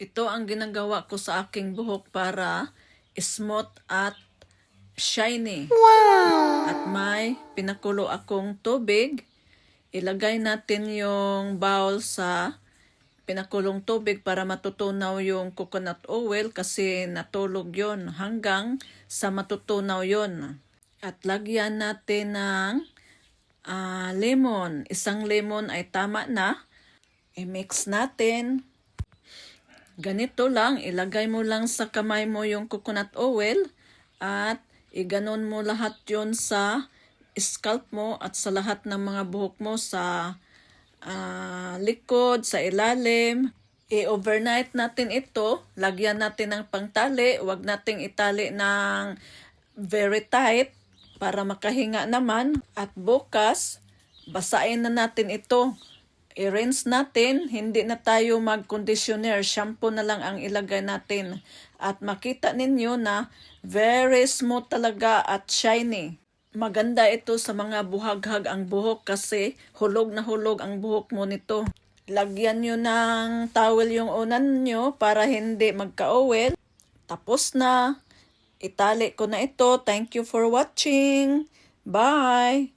Ito ang ginagawa ko sa aking buhok para smooth at shiny. Wow! At may pinakulo akong tubig. Ilagay natin yung bowl sa pinakulong tubig para matutunaw yung coconut oil kasi natulog yon hanggang sa matutunaw yon. At lagyan natin ng lemon. Isang lemon ay tama na. I-mix natin. Ganito lang, ilagay mo lang sa kamay mo yung coconut oil at iganon mo lahat yon sa scalp mo at sa lahat ng mga buhok mo sa likod, sa ilalim. I-overnight natin ito, lagyan natin ng pangtali, huwag nating itali ng very tight para makahinga naman. At bukas, basain na natin ito. I-rinse natin, hindi na tayo mag-conditioner, shampoo na lang ang ilagay natin. At makita ninyo na very smooth talaga at shiny. Maganda ito sa mga buhaghag ang buhok kasi hulog na hulog ang buhok mo nito. Lagyan nyo ng towel yung unan nyo para hindi magka-oil. Tapos na. Itali ko na ito. Thank you for watching. Bye!